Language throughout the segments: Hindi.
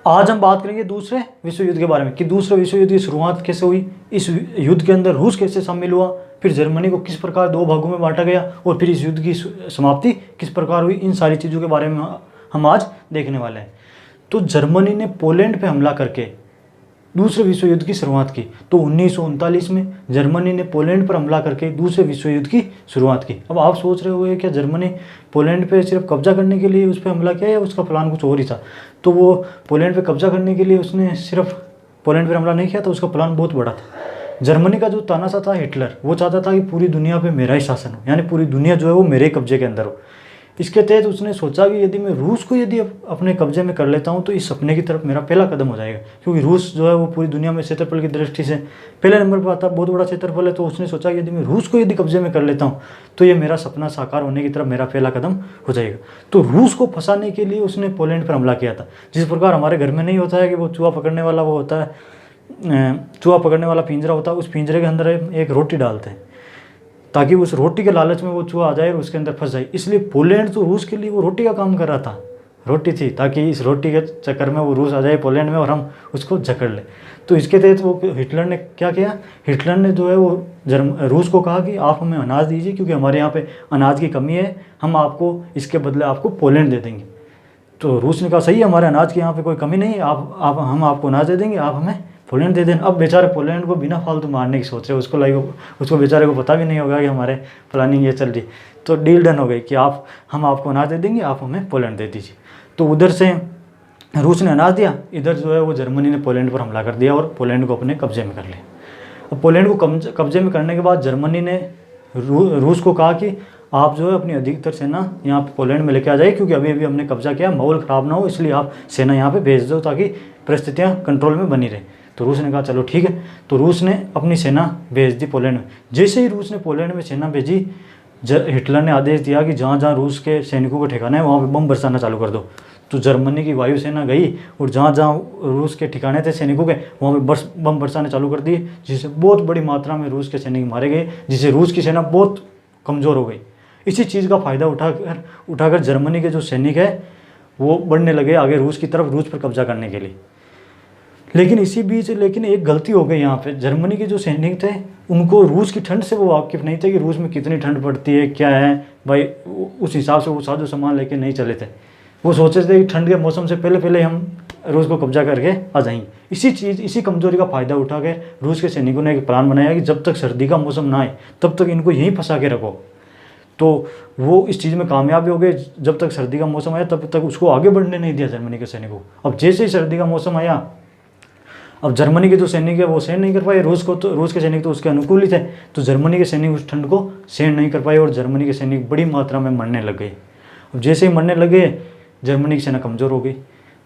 आज हम बात करेंगे दूसरे विश्व युद्ध के बारे में कि दूसरे विश्व युद्ध की शुरुआत कैसे हुई, इस युद्ध के अंदर रूस कैसे शामिल हुआ, फिर जर्मनी को किस प्रकार दो भागों में बांटा गया और फिर इस युद्ध की समाप्ति किस प्रकार हुई। इन सारी चीज़ों के बारे में हम आज देखने वाले हैं। तो जर्मनी ने पोलैंड पे हमला करके दूसरे विश्व युद्ध की शुरुआत की। तो 1939 में जर्मनी ने पोलैंड पर हमला करके दूसरे विश्व युद्ध की शुरुआत की। अब आप सोच रहे होंगे क्या जर्मनी पोलैंड पे सिर्फ कब्जा करने के लिए उस पर हमला किया या उसका प्लान कुछ और ही था। तो वो पोलैंड पे कब्जा करने के लिए उसने सिर्फ पोलैंड पर हमला नहीं किया था, उसका प्लान बहुत बड़ा था। जर्मनी का जो तानाशाह था हिटलर, वो चाहता था कि पूरी दुनिया पर मेरा ही शासन हो, यानी पूरी दुनिया जो है वो मेरे कब्जे के अंदर हो। इसके तहत उसने सोचा कि यदि मैं रूस को यदि अपने कब्जे में कर लेता हूं तो इस सपने की तरफ मेरा पहला कदम हो जाएगा, क्योंकि रूस जो है वो पूरी दुनिया में क्षेत्रफल की दृष्टि से पहले नंबर पर आता है, बहुत बड़ा क्षेत्रफल है। तो उसने सोचा कि यदि मैं रूस को यदि कब्जे में कर लेता हूं तो ये मेरा सपना साकार होने की तरफ मेरा पहला कदम हो जाएगा। तो रूस को फंसाने के लिए उसने पोलैंड पर हमला किया था। जिस प्रकार हमारे घर में नहीं होता है कि वो चूहा पकड़ने वाला वो होता है, चूहा पकड़ने वाला पिंजरा होता है, उस पिंजरे के अंदर एक रोटी डालते हैं ताकि उस रोटी के लालच में वो चूहा आ जाए और उसके अंदर फंस जाए। इसलिए पोलैंड तो रूस के लिए वो रोटी का काम कर रहा था, रोटी थी, ताकि इस रोटी के चक्कर में वो रूस आ जाए पोलैंड में और हम उसको जकड़ लें। तो इसके तहत वो हिटलर ने क्या किया, हिटलर ने जो है वो रूस को कहा कि आप हमें अनाज दीजिए, क्योंकि हमारे यहाँ पे अनाज की कमी है, हम आपको इसके बदले आपको पोलैंड दे देंगे। तो रूस ने कहा सही है, हमारे अनाज की यहाँ पे कोई कमी नहीं है, हम आपको अनाज दे देंगे, आप हमें पोलैंड दे देना। अब बेचारे पोलैंड को बिना फालतू मारने की सोच रहे, उसको बेचारे को पता भी नहीं होगा कि हमारे प्लानिंग ये चल रही। तो डील डन हो गई कि हम आपको अनाज दे देंगे, आप हमें पोलैंड दे दीजिए। तो उधर से रूस ने अनाज दिया, इधर जो है वो जर्मनी ने पोलैंड पर हमला कर दिया और पोलैंड को अपने कब्जे में कर लिया। अब पोलैंड को कब्जे में करने के बाद जर्मनी ने रूस को कहा कि आप जो है अपनी अधिकतर सेना यहाँ पे पोलैंड में लेके आ जाइए, क्योंकि अभी हमने कब्जा किया, माहौल ख़राब ना हो, इसलिए आप सेना यहाँ पे भेज दो ताकि परिस्थितियाँ कंट्रोल में बनी रहे। तो रूस ने कहा चलो ठीक है। तो रूस ने अपनी सेना भेज दी पोलैंड में। जैसे ही रूस ने पोलैंड में सेना भेजी, हिटलर ने आदेश दिया कि जहाँ जहाँ रूस के सैनिकों को ठिकाना है वहाँ पे बम बरसाना चालू कर दो। तो जर्मनी की वायुसेना गई और जहाँ जहाँ रूस के ठिकाने थे सैनिकों के वहाँ पे बम बरसाने चालू कर दिए, जिससे बहुत बड़ी मात्रा में रूस के सैनिक मारे गए, जिससे रूस की सेना बहुत कमज़ोर हो गई। इसी चीज़ का फ़ायदा उठाकर जर्मनी के जो सैनिक है वो बढ़ने लगे आगे रूस की तरफ, रूस पर कब्जा करने के लिए। लेकिन इसी बीच एक गलती हो गई यहाँ पे। जर्मनी के जो सैनिक थे उनको रूस की ठंड से वो वाकिफ़ नहीं थे कि रूस में कितनी ठंड पड़ती है क्या है भाई, उस हिसाब से वो साजो सामान लेके नहीं चले थे। वो सोचे थे कि ठंड के मौसम से पहले हम रूस को कब्जा करके आ जाएंगे। इसी कमज़ोरी का फ़ायदा उठा के रूस के सैनिकों ने एक प्लान बनाया कि जब तक सर्दी का मौसम ना आए तब तक इनको यहीं फंसा के रखो। तो वो इस चीज़ में कामयाब हो गए। जब तक सर्दी का मौसम आया तब तक उसको आगे बढ़ने नहीं दिया जर्मनी के सैनिकों। अब जैसे ही सर्दी का मौसम आया, अब जर्मनी के जो सैनिक है वो सहन नहीं कर पाए, रूस के सैनिक तो उसके अनुकूल ही थे। तो जर्मनी के सैनिक उस ठंड को सहन नहीं कर पाए और जर्मनी के सैनिक बड़ी मात्रा में मरने लग गए। अब जैसे ही मरने लगे जर्मनी की सेना कमज़ोर हो गई।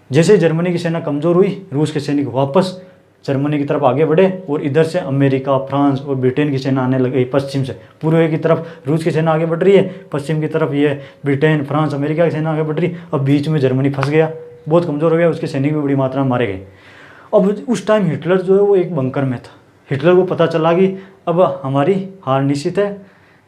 जैसे ही जर्मनी की सेना कमज़ोर हुई, रूस के सैनिक वापस जर्मनी की तरफ आगे बढ़े और इधर से अमेरिका, फ्रांस और ब्रिटेन की सेना आने लग गई। पश्चिम से पूर्व की तरफ रूस की सेना आगे बढ़ रही है, पश्चिम की तरफ ये ब्रिटेन, फ्रांस, अमेरिका की सेना आगे बढ़ रही। अब बीच में जर्मनी फंस गया, बहुत कमज़ोर हो गया, उसके सैनिक भी बड़ी मात्रा में मारे गए। अब उस टाइम हिटलर जो है वो एक बंकर में था। हिटलर को पता चला कि अब हमारी हार निश्चित है,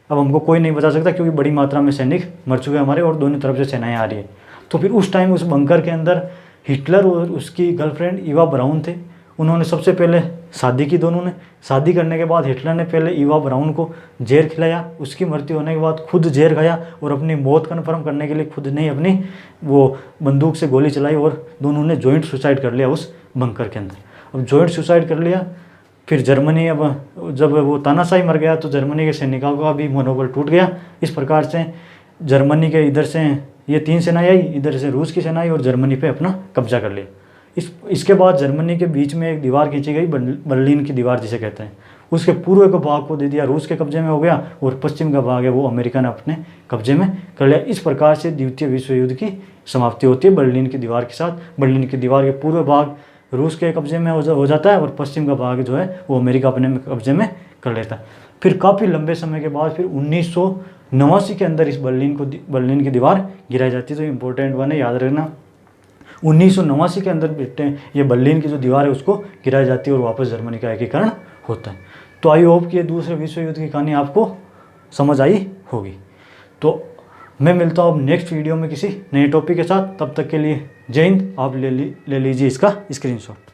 अब हमको कोई नहीं बचा सकता, क्योंकि बड़ी मात्रा में सैनिक मर चुके हैं हमारे और दोनों तरफ से सेनाएं आ रही है। तो फिर उस टाइम उस बंकर के अंदर हिटलर और उसकी गर्लफ्रेंड इवा ब्राउन थे। उन्होंने सबसे पहले शादी की। दोनों ने शादी करने के बाद हिटलर ने पहले इवा ब्राउन को जहर खिलाया, उसकी मृत्यु होने के बाद खुद जहर खाया और अपनी मौत कन्फर्म करने के लिए खुद ने अपनी वो बंदूक से गोली चलाई और दोनों ने जॉइंट सुसाइड कर लिया उस बंकर के अंदर। अब जॉइंट सुसाइड कर लिया, फिर जर्मनी, अब जब वो तानाशाही मर गया तो जर्मनी के सैनिकों का भी मनोबल टूट गया। इस प्रकार से जर्मनी के इधर से ये 3 सेनाएं आई, इधर से रूस की सेना आई और जर्मनी पे अपना कब्जा कर लिया। इसके बाद जर्मनी के बीच में एक दीवार खींची गई, बर्लिन की दीवार जिसे कहते हैं। उसके पूर्व के भाग को दे दिया, रूस के कब्जे में हो गया, और पश्चिम का भाग है वो अमेरिका ने अपने कब्जे में कर लिया। इस प्रकार से द्वितीय विश्व युद्ध की समाप्ति होती है बर्लिन की दीवार के साथ। बर्लिन की दीवार के पूर्व भाग रूस के कब्जे में हो जाता है और पश्चिम का भाग जो है वो अमेरिका अपने कब्जे में कर लेता है। फिर काफ़ी लंबे समय के बाद फिर 1989 के अंदर इस बर्लिन की दीवार गिराई जाती है। तो इम्पोर्टेंट वन है, याद रखना। 1989 के अंदर ये बर्लिन की जो दीवार है उसको गिराई जाती है और वापस जर्मनी का एकीकरण होता है। तो आई होप कि ये दूसरे विश्व युद्ध की कहानी आपको समझ आई होगी। तो मैं मिलता हूँ अब नेक्स्ट वीडियो में किसी नए टॉपिक के साथ। तब तक के लिए जय हिंद। आप ले लीजिए इसका स्क्रीनशॉट।